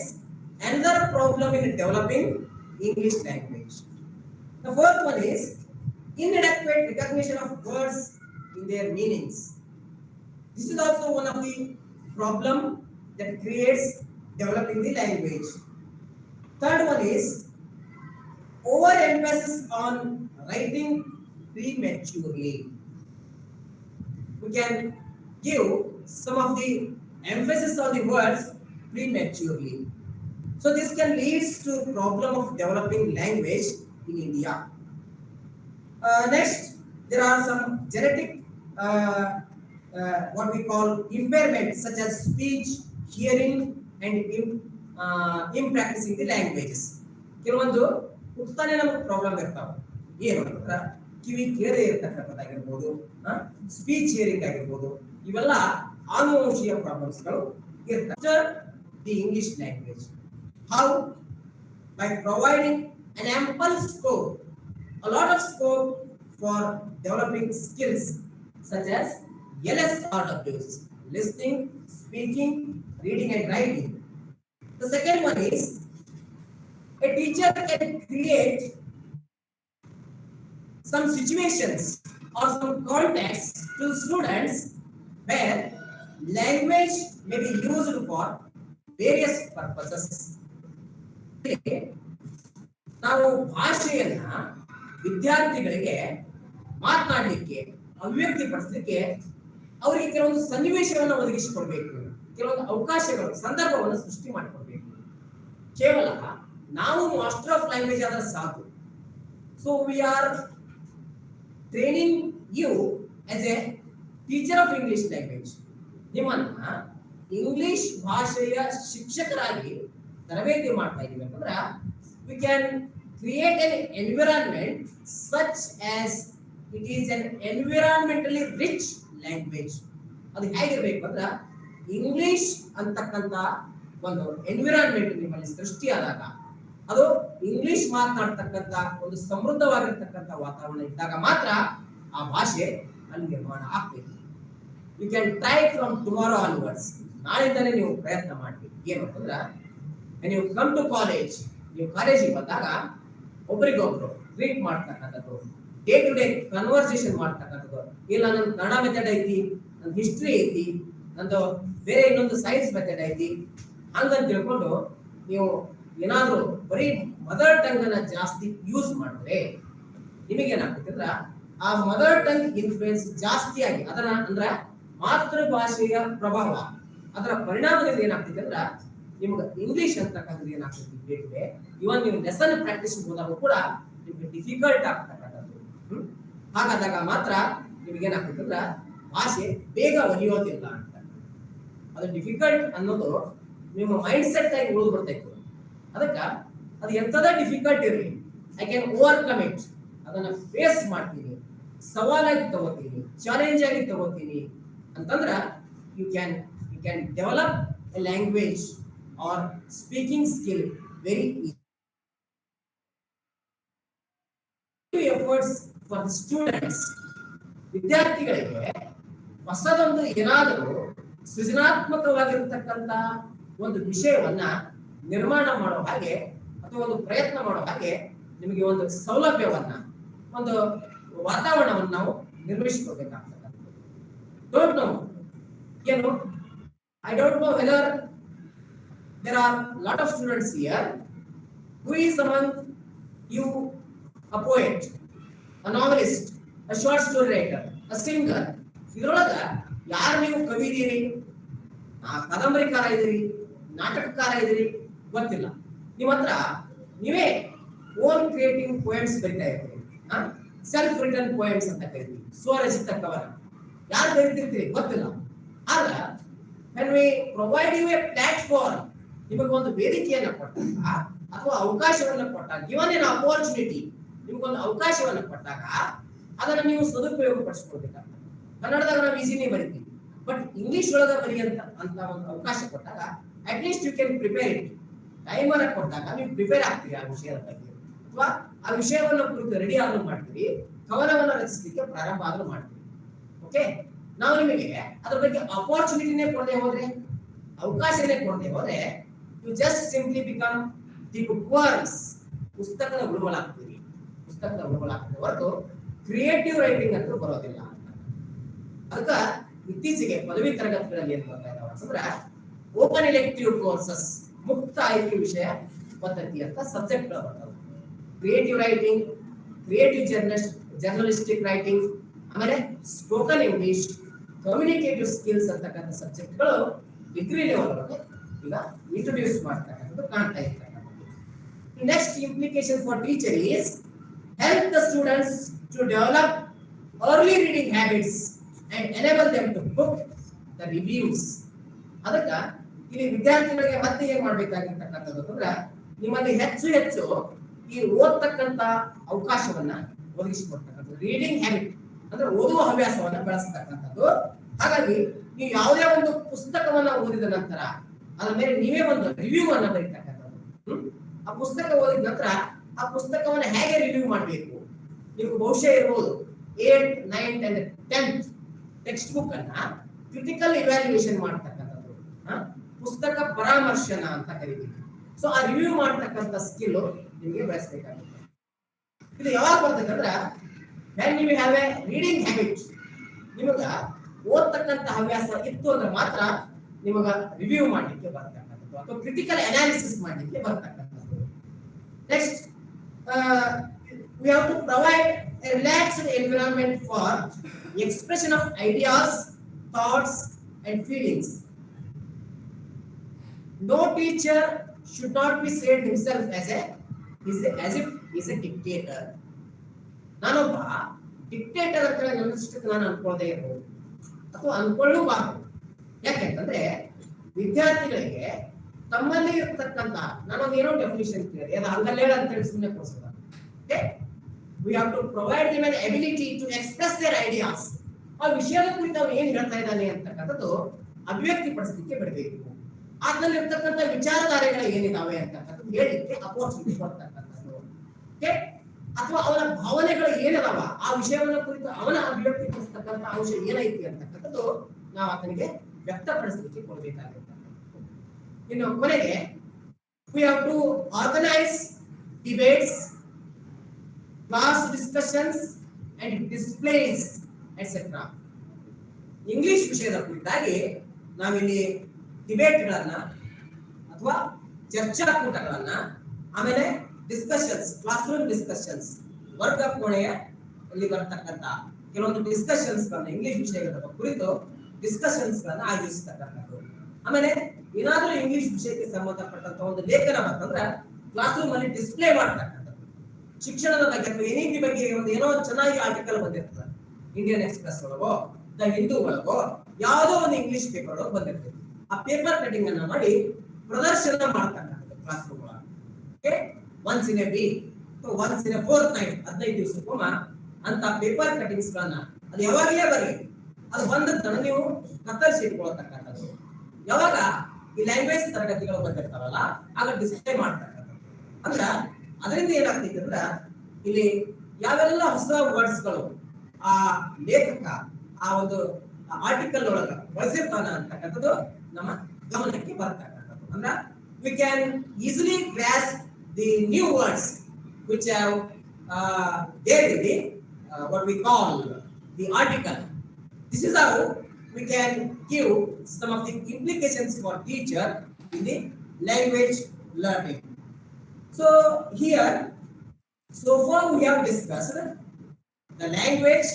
another problem in developing English language. The fourth one is inadequate recognition of words in their meanings. This is also one of the problem that creates developing the language. Third one is overemphasis on writing prematurely. We can give some of the emphasis on the words prematurely. So this can lead to problem of developing language in India. Next, there are some genetic what we call impairments such as speech, hearing, and impracticing the languages. ಕೆಲವೊಂದು ಹುಟ್ಟತಾನೆ ನಮಗೆ problem ಇರ್ತಾವೆ. ಏನು ಅಂತಂದ್ರೆ ಕಿವಿ ಕೇಳದೆ ಇರ್ತಕ್ಕಂಥದ್ದಾಗಿರ್ಬೋದು, speech hearing ಆಗಿರ್ಬೋದು, ಇವೆಲ್ಲ ಆನುವಂಶೀಯ ಪ್ರಾಬ್ಲಮ್ಸ್ಗಳು ಇರ್ತವೆ. The English language how? By providing an ample scope, a lot of scope for developing skills such as LSRWs, listening, speaking, reading and writing. The second one is a teacher can create some situations or some context to students where language may be used for various purposes. ನಾವು ಭಾಷೆಯನ್ನ ವಿದ್ಯಾರ್ಥಿಗಳಿಗೆ ಮಾತನಾಡಲಿಕ್ಕೆ, ಅಭಿವ್ಯಕ್ತಿಪಡಿಸಲಿಕ್ಕೆ ಅವರಿಗೆ ಕೆಲವೊಂದು ಸನ್ನಿವೇಶವನ್ನು ಒದಗಿಸಿಕೊಡ್ಬೇಕು, ಕೆಲವೊಂದು ಅವಕಾಶಗಳು, ಸಂದರ್ಭವನ್ನು ಸೃಷ್ಟಿ ಮಾಡಿಕೊಡ್ಬೇಕು. ಕೇವಲ ನಾವು ಮಾಸ್ಟರ್ ಆಫ್ ಲ್ಯಾಂಗ್ವೇಜ್ ಆದ್ರೆ ಸಾಕು. So we are training you as a teacher of English language. ನಿಮ್ಮನ್ನ ಇಂಗ್ಲಿಷ್ ಭಾಷೆಯ ಶಿಕ್ಷಕರಾಗಿ ತರಬೇತಿ ಮಾಡ್ತಾ ಇದೀವಿ ಅಂತಂದ್ರೆ we can create an environment such as it is an environmentally rich language. ಅದು ಹೇಗಿರ್ಬೇಕು ಅಂದ್ರೆ ಇಂಗ್ಲಿಷ್ ಅಂತಕ್ಕಂಥ ಒಂದು ಎನ್ವಿರಾನ್ಮೆಂಟ್ ನಿಮ್ಮಲ್ಲಿ ಸೃಷ್ಟಿಯಾದಾಗ ಅದು ಇಂಗ್ಲಿಷ್ ಮಾತನಾಡ್ತಕ್ಕಂಥ ಒಂದು ಸಮೃದ್ಧವಾಗಿರ್ತಕ್ಕಂಥ ವಾತಾವರಣ ಇದ್ದಾಗ ಮಾತ್ರ ಆ ಭಾಷೆ ಅಲ್ಲಿ ನಿರ್ಮಾಣ ಆಗ್ತೈತಿ. You can try from tomorrow onwards. ನಾಳಿಂದಲೇ ನೀವು ಪ್ರಯತ್ನ ಮಾಡ್ತೀವಿ. ಏನು ಅಂತಂದ್ರೆ ನೀವು ಕಮ್ ಟು ಕಾಲೇಜ್, ನೀವು ಕಾಲೇಜಿಗೆ ಬಂದಾಗ ಒಬ್ರಿಗೊಬ್ರು ಟ್ರೀಟ್ ಮಾಡ್ತಕ್ಕಂಥದ್ದು, ಡೇ ಟು ಡೇ ಕನ್ವರ್ಸೇಷನ್ ಮಾಡ್ತಕ್ಕಂಥದ್ದು. ಇಲ್ಲ ನನ್ನ ಕನ್ನಡ ಮೆಥಡ್ ಐತಿ, ನನ್ನ ಹಿಸ್ಟ್ರಿ ಐತಿ, ನಂದು ಬೇರೆ ಇನ್ನೊಂದು ಸೈನ್ಸ್ ಮೆಥಡ್ ಐತಿ ಹಂಗಂತ ತಿಳ್ಕೊಂಡು ನೀವು ಏನಾದ್ರೂ ಬರೀ ಮದರ್ ಟಂಗ್ ಅನ್ನ ಜಾಸ್ತಿ ಯೂಸ್ ಮಾಡಿದ್ರೆ ನಿಮಗೇನಾಗ್ತದೆ ಅಂದ್ರೆ ಆ ಮದರ್ ಟಂಗ್ ಇನ್ಫ್ಲೂಯೆನ್ಸ್ ಜಾಸ್ತಿ ಆಗಿ ಅದರ ಅಂದ್ರೆ ಮಾತೃಭಾಷೆಯ ಪ್ರಭಾವ ಅದರ ಪರಿಣಾಮದಿಂದ ಏನಾಗ್ತದೆ ಅಂದ್ರೆ ನಿಮ್ಗೆ ಇಂಗ್ಲಿಷ್ ಅಂತಕ್ಕಂಥದ್ದು ಏನಾಗ್ತದೆ ಡೇ ಟು ಡೇ ಇವನ್ ನೀವು ಲೆಸನ್ ಪ್ರಾಕ್ಟೀಸ್ ಹೋದಾಗ ಕೂಡ ನಿಮ್ಗೆ ಡಿಫಿಕಲ್ಟ್ ಆಗ್ತಕ್ಕಂಥದ್ದು. ಹಾಗಾದಾಗ ಮಾತ್ರ ನಿಮ್ಗೆ ಏನಾಗ್ತದೆ ಅಂದ್ರೆ ಭಾಷೆ ಬೇಗ ಒಲಿಯೋದಿಲ್ಲ ಅಂತ. ಅದು ಡಿಫಿಕಲ್ಟ್ ಅನ್ನೋದು ನಿಮ್ಮ ಮೈಂಡ್ ಸೆಟ್ ಆಗಿ ಉಳಿದು ಬರ್ತೈತೆ. ಅದಕ್ಕ ಅದು ಎಂತದ ಡಿಫಿಕಲ್ಟ್ ಇರಲಿ, ಐ ಕ್ಯಾನ್ ಓವರ್ಕಮ್ ಇಟ್, ಅದನ್ನ ಫೇಸ್ ಮಾಡ್ತೀನಿ, ಸವಾಲಾಗಿ ತಗೋತೀನಿ, ಚಾಲೆಂಜ್ ಆಗಿ ತಗೋತೀನಿ ಅಂತಂದ್ರ you can develop a language or speaking skill very easy. Efforts for students, ವಿದ್ಯಾರ್ಥಿಗಳಿಗೆ ಹೊಸದೊಂದು ಏನಾದರೂ ಸೃಜನಾತ್ಮಕವಾಗಿರ್ತಕ್ಕಂಥ ಒಂದು ವಿಷಯವನ್ನ ನಿರ್ಮಾಣ ಮಾಡೋ ಹಾಗೆ ಅಥವಾ ಒಂದು ಪ್ರಯತ್ನ ಮಾಡೋ ಹಾಗೆ ನಿಮಗೆ ಒಂದು ಸೌಲಭ್ಯವನ್ನ ಒಂದು ವಾತಾವರಣವನ್ನು ನಾವು ನಿರ್ಮಿಸಿಕೊಳ್ಬೇಕಾಗ್ತದೆ. ಡೋಂಟ್ ನೋ ಏನು I don't know whether there are lot of students here who is among you a poet, a novelist, a short story writer, a singer. ಇದರೊಳಗ ಯಾರು ನೀವು ಕವಿ ಇದೀರಿ, ಕಾದಂಬರಿಕಾರ ಇದೀರಿ, ನಾಟಕಕಾರ ಇದೀರಿ ಗೊತ್ತಿಲ್ಲ. ನಿಮ್ಮ ಹತ್ರ ನೀವೇ ಓನ್ ಕ್ರಿಯೇಟಿವ್ ಪೋಯಮ್ಸ್ ಬರಿತಾ ಇರ್ತೀರಿ, ಸೆಲ್ಫ್ ರಿಟರ್ನ್ ಪೋಯಮ್ಸ್ ಅಂತ ಕರಿತೀವಿ, ಸ್ವರಚಿತ ಕವನ. ಯಾರು ಬರೀತಿರ್ತೀರಿ ಗೊತ್ತಿಲ್ಲ. ಆಗ when we provide you a platform, ನಿಮಗೆ ಒಂದು ವೇದಿಕೆಯನ್ನ ಕೊಟ್ಟಾಗ ಅಥವಾ ಅವಕಾಶವನ್ನ ಕೊಟ್ಟಾಗ, ಗಿವನ್ ಎನ್ ಅಪರ್ಚುನಿಟಿ, ನಿಮಗೊಂದು ಅವಕಾಶವನ್ನ ಕೊಟ್ಟಾಗ ಅದನ್ನ ನೀವು ಸದುಪಯೋಗ ಪಡಿಸ್ಕೊಳ್ಬೇಕಾಗ್ತದೆ. ಕನ್ನಡದಾಗ ನಾವು ಈಸಿನೇ ಬರಿತೀವಿ, ಬಟ್ ಇಂಗ್ಲಿಷ್ ಒಳಗ ಬರೆಯಂತ ಅಂತ ಒಂದು ಅವಕಾಶ ಕೊಟ್ಟಾಗ at least you can prepare it. Timer ಕೊಟ್ಟಾಗ ನೀವು ಪ್ರಿಪೇರ್ ಆಗ್ತೀರಿ ಆ ವಿಷಯದ ಬಗ್ಗೆ, ಅಥವಾ ಆ ವಿಷಯವನ್ನು ಕುರಿತು ರೆಡಿ ಆದ್ರೂ ಮಾಡ್ತೀರಿ, ಕವನವನ್ನು ರಚಿಸಲಿಕ್ಕೆ ಪ್ರಾರಂಭ ಆದ್ರೂ ಮಾಡ್ತೀರಿ. ಓಕೆ, ನಾವು ನಿಮಗೆ ಅದ್ರ ಬಗ್ಗೆ ಅಪರ್ಚುನಿಟಿನೇ ಕೊಡದೆ ಹೋದ್ರೆ, ಅವಕಾಶನೇ ಕೊಡದೆ ಹೋದ್ರೆ you just simply become the book worms. ಪುಸ್ತಕದ ಹುಳುಗಳಾಗ್ತೀರಿ, ಪುಸ್ತಕದ ಹುಳುಗಳಾಗ್ತೀರಿ ಹೊರತು ಕ್ರಿಯೇಟಿವ್ ರೈಟಿಂಗ್ ಅಂತೂ ಬರೋದಿಲ್ಲ. ಅದಕ್ಕ ಇತ್ತೀಚೆಗೆ ಪದವಿ ತರಗತಿಗಳಲ್ಲಿ ಏನ್ ಬರ್ತಾ ಇದಾವೆ ಅಂತಂದ್ರೆ ಓಪನ್ ಎಲೆಕ್ಟಿವ್ ಕೋರ್ಸಸ್, ಮುಕ್ತ ಆಯ್ಕೆ ವಿಷಯ ಪದ್ಧತಿ ಅಂತ ಸಬ್ಜೆಕ್ಟ್ ಬರ್ತವೆ. Creative writing, creative journalistic writing, ಆಮೇಲೆ ಸ್ಪೋಕನ್ ಇಂಗ್ಲಿಷ್, ಕಮ್ಯುನಿಕೇಟಿವ್ ಸ್ಕಿಲ್ಸ್ ಅಂತಕ್ಕಂಥ ಸಬ್ಜೆಕ್ಟ್ಗಳು ಡಿಗ್ರಿ ಲೆವೆಲ್ ಒಳಗೆ ಈಗ ಇಂಟ್ರೊಡ್ಯೂಸ್ ಮಾಡ್ತಕ್ಕಂಥದ್ದು ಕಾಣ್ತಾ ಇರ್ತಕ್ಕಂಥದ್ದು. Next implication for teacher is help the students to develop early reading habits and enable them to book the reviews. ಅದಕ್ಕ ಇಲ್ಲಿ ವಿದ್ಯಾರ್ಥಿಗಳಿಗೆ ಮತ್ತೆ ಏನ್ ಮಾಡ್ಬೇಕಾಗಿರ್ತಕ್ಕಂಥದ್ದು ಅಂದ್ರೆ ನಿಮ್ಮಲ್ಲಿ ಹೆಚ್ಚು ಹೆಚ್ಚು ಈ ಓದ್ತಕ್ಕಂಥ ಅವಕಾಶವನ್ನ ಒದಗಿಸಿಕೊಡ್ತಕ್ಕಂಥದ್ದು, ರೀಡಿಂಗ್ ಹ್ಯಾಬಿಟ್ ಅಂದ್ರೆ ಓದುವ ಹವ್ಯಾಸವನ್ನ ಬೆಳೆಸ್ತಕ್ಕಂಥದ್ದು. ಹಾಗಾಗಿ ನೀವು ಯಾವುದೇ ಒಂದು ಪುಸ್ತಕವನ್ನ ಓದಿದ ನಂತರ ಅದರ ಮೇಲೆ ನೀವೇ ಒಂದು ರಿವ್ಯೂ ಅನ್ನ ಬರೀತಕ್ಕಂಥದ್ದು. ಆ ಪುಸ್ತಕ ಓದಿದ ನಂತರ ಆ ಪುಸ್ತಕವನ್ನ ಹೇಗೆ ರಿವ್ಯೂ ಮಾಡಬೇಕು, ನೀವು ಬಹುಶಃ ಇರ್ಬೋದು 8th, 9th and 10th text book ಅನ್ನ ಕ್ರಿಟಿಕಲ್ ಇವ್ಯಾಲ್ಯೂಯೇಷನ್ ಮಾಡ್ತಕ್ಕಂಥದ್ದು, ಪುಸ್ತಕ ಪರಾಮರ್ಶನ ಅಂತ ಕರಿತೀವಿ. ಸೊ ಆ ರಿವ್ಯೂ ಮಾಡ್ತಕ್ಕಂಥ ಸ್ಕಿಲ್ ನಿಮಗೆ ಬೆಳೆಸಬೇಕಾಗುತ್ತೆ. ಇದು ಯಾವಾಗ ಬರ್ತದೆ ಅಂದ್ರೆ when you have a reading habit, ನಿಮಗ ಓದ್ತಕ್ಕಂಥ ಹವ್ಯಾಸ ಇತ್ತು ಅಂದ್ರೆ ಮಾತ್ರ ನಿಮಗ ರಿವ್ಯೂ ಮಾಡಲಿಕ್ಕೆ ಬರ್ತಕ್ಕಂಥದ್ದು ಅಥವಾ ಕ್ರಿಟಿಕಲ್ ಅನಾಲಿಸಿಸ್ ಮಾಡಲಿಕ್ಕೆ ಬರ್ತಕ್ಕಂಥದ್ದು. Next we have to provide a relaxed environment for expression of ideas, thoughts and feelings. No teacher should not be said himself as if he is a dictator. ನಾನೊಬ್ಬ dictator ಅಂತ ನಾನು ಅನ್ಕೊಳ್ಳದೆ ಇರಬಹುದು ಅಥವಾ ಅನ್ಕೊಳ್ಳೂಬಾರದು. ಯಾಕೆಂತಂದ್ರೆ ವಿದ್ಯಾರ್ಥಿಗಳಿಗೆ ತಮ್ಮಲ್ಲಿ ಇರ್ತಕ್ಕಂಥ ನಾನೊಂದು ಏನೋ ಡೆಫಿನಿಷನ್ ಕೇಳಿ ಅದು ಹಂಗಲ್ಲೇ ಅಂತ ಹೇಳಿ ಸುಮ್ಮನೆ ಕೊಡಿಸೋದ. Okay, we have to provide them an ability to express their ideas. ಆ ವಿಷಯದ ಕುರಿತು ಅವ್ನು ಏನ್ ಹೇಳ್ತಾ ಇದ್ದಾನೆ ಅಂತಕ್ಕಂಥದ್ದು ಅಭಿವ್ಯಕ್ತಿ ಪಡಿಸಲಿಕ್ಕೆ ಬಿಡಬೇಕು. ಆದ್ರಲ್ಲಿ ಇರ್ತಕ್ಕಂಥ ವಿಚಾರಧಾರೆಗಳು ಏನಿದಾವೆ ಅಂತಕ್ಕಂಥದ್ದು ಹೇಳಿಕ್ಕೆ ಅಪೋರ್ಚುನಿಟಿ ಕೊಡ್ತಕ್ಕಂಥದ್ದು. ಓಕೆ, ಅಥವಾ ಅವನ ಭಾವನೆಗಳು ಏನಿದಾವ ಆ ವಿಷಯವನ್ನು ಕುರಿತು ಅವನ ಅಭಿವ್ಯಕ್ತಿ ಪಡಿಸ್ತಕ್ಕಂಥ ಅಂಶ ಏನೈತಿ ಅಂತಕ್ಕಂಥದ್ದು ನಾವು ಆತನಿಗೆ ವ್ಯಕ್ತಪಡಿಸಲಿಕ್ಕೆ ಕೊಡಬೇಕಾಗುತ್ತೆ. ಇನ್ನು ಕೊನೆಗೆ we have to organize debates, class discussions and displays etc. English ವಿಷಯದ ಕುರಿತಾಗಿ ನಾವಿಲ್ಲಿ ಡಿಬೇಟ್ಗಳನ್ನ ಅಥವಾ ಚರ್ಚಾಕೂಟಗಳನ್ನ, ಆಮೇಲೆ ಡಿಸ್ಕಷನ್ಸ್, ಕ್ಲಾಸ್ ರೂಮ್ ಡಿಸ್ಕಷನ್ಸ್, ವರ್ಗ ಕೋಣೆಯ ಅಲ್ಲಿ ಬರ್ತಕ್ಕಂಥ ಕೆಲವೊಂದು ಡಿಸ್ಕಷನ್ಸ್ ಗಳನ್ನ ಇಂಗ್ಲಿಷ್ ವಿಷಯಗಳ ಕುರಿತು ಡಿಸ್ಕಷನ್ಸ್ ಗಳನ್ನ ಆಯೋಜಿಸ್ತಕ್ಕಂಥದ್ದು. ಆಮೇಲೆ ಏನಾದ್ರೂ ಇಂಗ್ಲಿಷ್ ವಿಷಯಕ್ಕೆ ಸಂಬಂಧಪಟ್ಟಂತ ಒಂದು ಲೇಖನ ಬಂತಂದ್ರೆ ಕ್ಲಾಸ್ ರೂಮ್ ಅಲ್ಲಿ ಡಿಸ್ಪ್ಲೇ ಮಾಡ್ತಕ್ಕಂಥದ್ದು. ಶಿಕ್ಷಣದ ಬಗ್ಗೆ ಅಥವಾ ಎನ್ಇಪಿ ಬಗ್ಗೆ ಒಂದು ಏನೋ ಚೆನ್ನಾಗಿ ಆರ್ಟಿಕಲ್ ಬಂದಿರ್ತದೆ, ಇಂಡಿಯನ್ ಎಕ್ಸ್ಪ್ರೆಸ್ ಒಳಗೋ ದ ಹಿಂದೂ ಒಳಗೋ ಯಾವುದೋ ಒಂದು ಇಂಗ್ಲಿಷ್ ಪೇಪರ್ ಒಳಗೆ ಬಂದಿರ್ತದೆ. ಆ ಪೇಪರ್ ಕಟಿಂಗ್ ಅನ್ನ ಮಾಡಿ ಪ್ರದರ್ಶನ ಮಾಡ್ತಕ್ಕಂಥದ್ದು ಕ್ಲಾಸ್ ರೂಮ್ ಒಳಗೆ. Okay, once in a week, once in a fortnight, 15 ದಿವಸಕ್ಕೊಮ್ಮ ಅಂತ ಪೇಪರ್ ಕಟಿಂಗ್ಸ್ ಗಳನ್ನ ಅದು ಯಾವಾಗಲೇ ಬರಲಿ, ಅದು ಬಂದದ್ದನ್ನು ನೀವು ಕತ್ತರಿಸಿ ಇಟ್ಕೊಳ್ತಕ್ಕಂಥದ್ದು. ಯಾವಾಗ ಈ ಲ್ಯಾಂಗ್ವೇಜ್ ತರಗತಿಗಳು ಬಂದಿರ್ತಾವಲ್ಲ ಆಗ ಡಿಸ್ಪ್ಲೇ ಮಾಡ್ತಕ್ಕಂಥದ್ದು. ಅಂದ್ರ ಅದರಿಂದ ಏನಾಗ್ತೈತೆ ಅಂದ್ರ ಇಲ್ಲಿ ಯಾವೆಲ್ಲ ಹೊಸ ವರ್ಡ್ಸ್ ಗಳು ಆ ಲೇಖಕ ಆ ಒಂದು ಆರ್ಟಿಕಲ್ ಒಳಗ ಬಳಸಿರ್ತಾನ ಅಂತಕ್ಕಂಥದ್ದು ನಮ್ಮ ಗಮನಕ್ಕೆ ಬರ್ತಕ್ಕಂಥದ್ದು. ಅಂದ್ರ we can easily grasp the new words which have there in the what we call the article. This is how we can give some of the implications for teacher in the language learning. So here, so far we have discussed the language,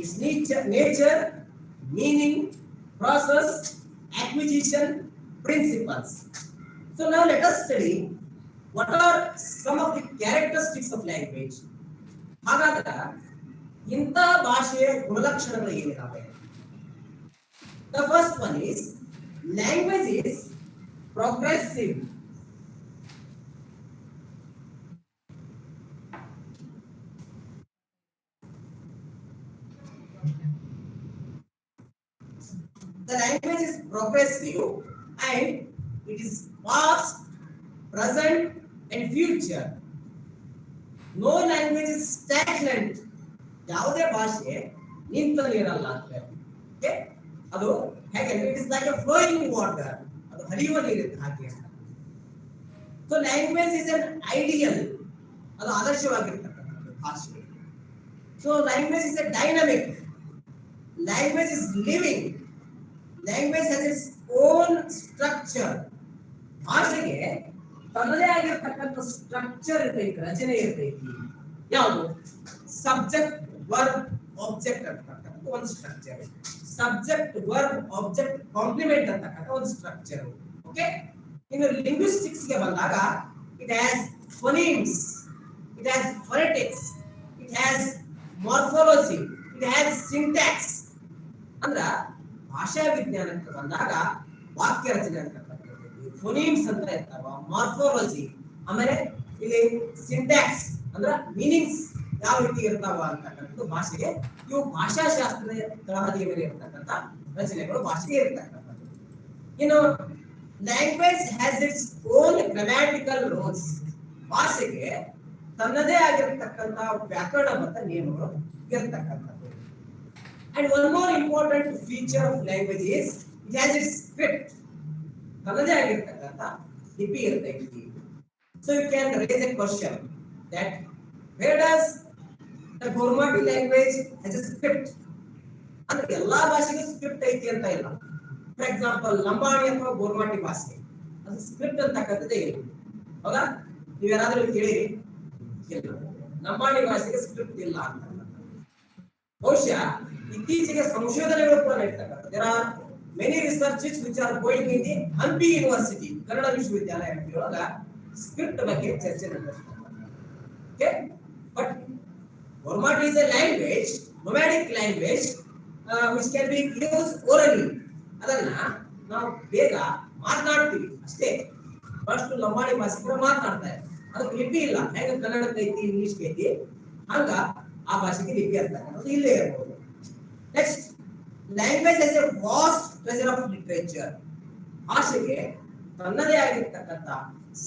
its nature, meaning, process, acquisition, principles. So now let us study what are some of the characteristics of language. ಹಾಗಾದ್ರೆ ಇಂಥ ಭಾಷೆಯ ಗುಣಲಕ್ಷಣಗಳು ಏನಿದಾವೆ? The first one is language is progressive. The language is progressive and it is past, present and future. No language is stagnant. ಯಾವುದೇ ಭಾಷೆ ನಿಂತಲ್ಲಿರಲ್ಲ ಅಂತ. Okay, ಅದು ಹೇಗೆ it is like A flowing water, ಅದು ಹರಿಯುವ ನೀರಿದ್ದ ಹಾಗೆ. So language is an ideal, ಅದು ಆದರ್ಶವಾಗಿರ್ತಕ್ಕಂಥದ್ದು ಭಾಷೆ. So language is A dynamic, language is living, language has its own structure. ಭಾಷೆಗೆ ತನ್ನದೇ ಆಗಿರ್ತಕ್ಕಂಥ ಸ್ಟ್ರಕ್ಚರ್ ಇರ್ತೈತಿ, ರಚನೆ ಇರ್ತೈತಿ. ಯಾವುದು? ಸಬ್ಜೆಕ್ಟ್, ವರ್ಬ್, ಆಬ್ಜೆಕ್ಟ್ ಅಂತಕ್ಕಂಥ ಒಂದು structure. Subject, verb, object, complement ಅಂತಕ್ಕಂಥ ಒಂದು ಸ್ಟ್ರಕ್ಚರ್. ಓಕೆ, ಇನ್ನು ಲಿಂಗ್ವಿಸ್ಟಿಕ್ಸ್ ಗೆ ಬಂದಾಗ it has phonemes, it has phonetics, it has morphology, it has syntax. ಅಂದ್ರ ಭಾಷಾ ವಿಜ್ಞಾನಕ್ಕೆ ಬಂದಾಗ ವಾಕ್ಯ ರಚನೆ ಅಂತಕ್ಕಂಥದ್ದು, ಫೋನಿಮ್ಸ್ ಅಂತ ಇರ್ತಾವ, ಮಾರ್ಫಾಲಜಿ, ಆಮೇಲೆ ಇಲ್ಲಿ ಸಿಂಟ್ಯಾಕ್ಸ್ ಅಂದ್ರ ಮೀನಿಂಗ್ಸ್ ಯಾವ ರೀತಿ ಇರ್ತಾವ ಅಂತಕ್ಕಂಥದ್ದು ಭಾಷೆಗೆ. ಇವು ಭಾಷಾಶಾಸ್ತ್ರದ ತಳಹದಿಯ ಮೇಲೆ ಇರ್ತಕ್ಕಂಥ ರಚನೆಗಳು ಭಾಷೆಗೆ ಇರ್ತಕ್ಕಂಥದ್ದು. ಇನ್ನು language has its own grammatical rules. ಭಾಷೆಗೆ ತನ್ನದೇ ಆಗಿರತಕ್ಕಂಥ ವ್ಯಾಕರಣ ಮತ್ತು ನಿಯಮಗಳು ಇರ್ತಕ್ಕಂಥದ್ದು. And one more important feature of language is it has its script. ತನ್ನದೇ ಆಗಿರತಕ್ಕಂಥ ಲಿಪಿ ಇರ್ತೈತಿ. So you can raise a question that where does the Gormati language has a script? ಅಂದ್ರೆ ಎಲ್ಲಾ ಭಾಷೆಗೂ ಸ್ಕ್ರಿಪ್ಟ್ ಐತಿ ಅಂತ ಇಲ್ಲ. ಫಾರ್ ಎಕ್ಸಾಂಪಲ್ ಲಂಬಾಣಿ ಅಥವಾ ಗೋರ್ಮಾಟಿ ಭಾಷೆ ಅದು ಸ್ಕ್ರಿಪ್ಟ್ ಅಂತಕ್ಕಂಥದ್ದೇ ಇಲ್ಲ. ಹೌದಾ? ನೀವೇನಾದ್ರೂ ಕೇಳಿರಿ? ಇಲ್ಲ, ಲಂಬಾಣಿ ಭಾಷೆಗೆ ಸ್ಕ್ರಿಪ್ಟ್ ಇಲ್ಲ ಅಂತ. ಬಹುಶಃ ಇತ್ತೀಚೆಗೆ ಸಂಶೋಧನೆಗಳು ಕೂಡ ನಡೀತಕ್ಕಂಥ. There are many researches which are going in the Hampi university, ಕನ್ನಡ ವಿಶ್ವವಿದ್ಯಾಲಯ ಹಂಪಿಯೊಳಗ ಸ್ಕ್ರಿಪ್ಟ್ ಬಗ್ಗೆ ಚರ್ಚೆ ನಡೆಯುತ್ತೆ. Okay, but Gormati is a language, nomadic language, which can be used orally. ಅದನ್ನ ನಾವು ಬೇಗ ಮಾತನಾಡ್ತೀವಿ ಅಷ್ಟೇ. ಫಸ್ಟ್ ಲಂಬಾಣಿ ಭಾಷೆ ಕೂಡ ಮಾತನಾಡ್ತಾರೆ, ಅದಕ್ಕೆ ಲಿಪಿ ಇಲ್ಲ. ಹೆಂಗ ಕನ್ನಡಕ್ಕೆ ಐತಿ ಇಂಗ್ಲಿಷ್ಗೆ ಐತಿ ಹಂಗ ಆ ಭಾಷೆಗೆ ಲಿಪಿ ಅಂತಕ್ಕಂಥದ್ದು ಇಲ್ಲೇ ಇರಬಹುದು. Next, language is a vast treasure of literature. ಭಾಷೆಗೆ ತನ್ನದೇ ಆಗಿರ್ತಕ್ಕಂಥ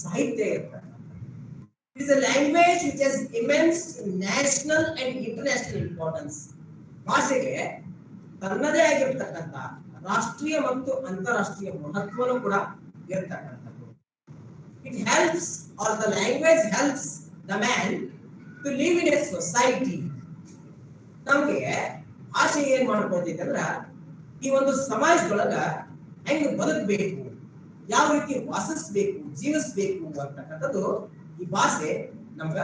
ಸಾಹಿತ್ಯ ಇರ್ತಕ್ಕಂಥ. It is a language which has immense national and international importance. ಭಾಷೆಗೆ ತನ್ನದೇ ಆಗಿರ್ತಕ್ಕಂಥ ರಾಷ್ಟ್ರೀಯ ಮತ್ತು ಅಂತಾರಾಷ್ಟ್ರೀಯ ಮಹತ್ವನೂ ಕೂಡ ಇರ್ತಕ್ಕಂಥದ್ದು. It helps, or the language helps the man to live in a society. ನಮಗೆ ಭಾಷೆ ಏನ್ ಮಾಡ್ಕೊತೈತೆ ಅಂದ್ರ ಈ ಒಂದು ಸಮಾಜದೊಳಗ ಹೆಂಗ್ ಬದುಕಬೇಕು, ಯಾವ ರೀತಿ ವಾಸಿಸ್ಬೇಕು, ಜೀವಿಸ್ಬೇಕು ಅಂತಕ್ಕಂಥದ್ದು ಈ ಭಾಷೆ ನಮ್ಗ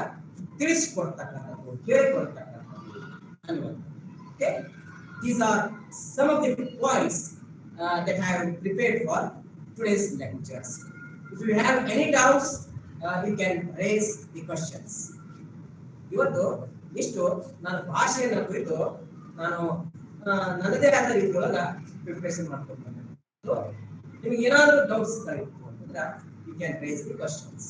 ತಿಳಿಸ್ಕೊಡ್ತಕ್ಕಂಥದ್ದು, ಹೇಳ್ಕೊಡ್ತಕ್ಕಂಥದ್ದು ಅನ್ನುವಂಥದ್ದು. Okay, these are some of the points that I have prepared for today's lectures. If you have any doubts, you can raise the questions. ಇವತ್ತು ಇಷ್ಟು ನಾನು ಭಾಷೆಯನ್ನು ಕುರಿತು ನಾನು ನನ್ನದೇ ಆದ ರೀತಿಯೊಳಗ ಪ್ರಿಪರೇಷನ್ ಮಾಡ್ಕೊಳ್ತೇನೆ. ನಿಮಗೆ ಏನಾದರೂ ಡೌಟ್ಸ್ ಇತ್ತು ಅಂತಂದ್ರೆ you can raise the questions.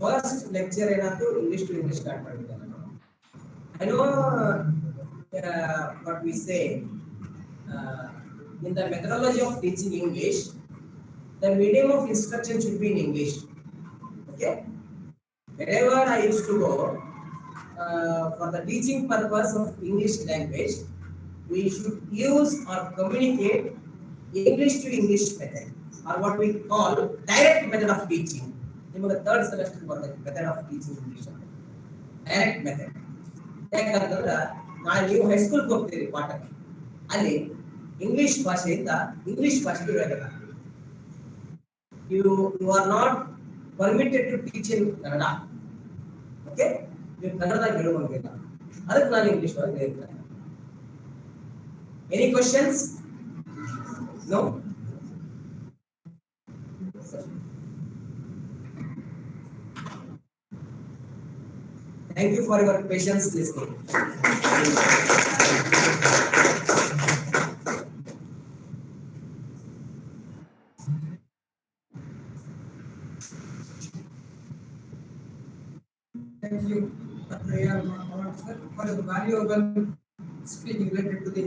First lecture ಏನಾದ್ರು ಇಂಗ್ಲಿಷ್ ಟು ಇಂಗ್ಲಿಷ್ ಸ್ಟಾರ್ಟ್ ಮಾಡಿದ್ದಾರೆ. I know what we say in the methodology of teaching English, the medium of instruction should be in English. Okay, wherever I used to go for the teaching purpose of English language, we should use or communicate English to English method, or what we call direct method of teaching. ನಿಮಗೆ third semester ಬರ್ತದೆ method of teaching English ಅಂತ, direct method. ಯಾಕಂತಂದ್ರೆ ನಾಳೆ ನೀವು ಹೈಸ್ಕೂಲ್ಗೆ ಹೋಗ್ತೀರಿ ಪಾಠಕ್ಕೆ, ಅಲ್ಲಿ English ಭಾಷೆಯಿಂದ ಇಂಗ್ಲಿಷ್ ಭಾಷೆಗೆ ಬರಬೇಕು. You are not permitted to teach in Kannada. Okay, ನೀವು ಕನ್ನಡದಾಗ ಹೇಳುವಂಗಿಲ್ಲ, ಅದಕ್ಕೆ ನಾನು ಇಂಗ್ಲಿಷ್ ಒಳಗೆ ಹೇಳ್ತೇನೆ. Any questions? No? Thank you for your patience listening. Thank you, for your valuable speaking related to the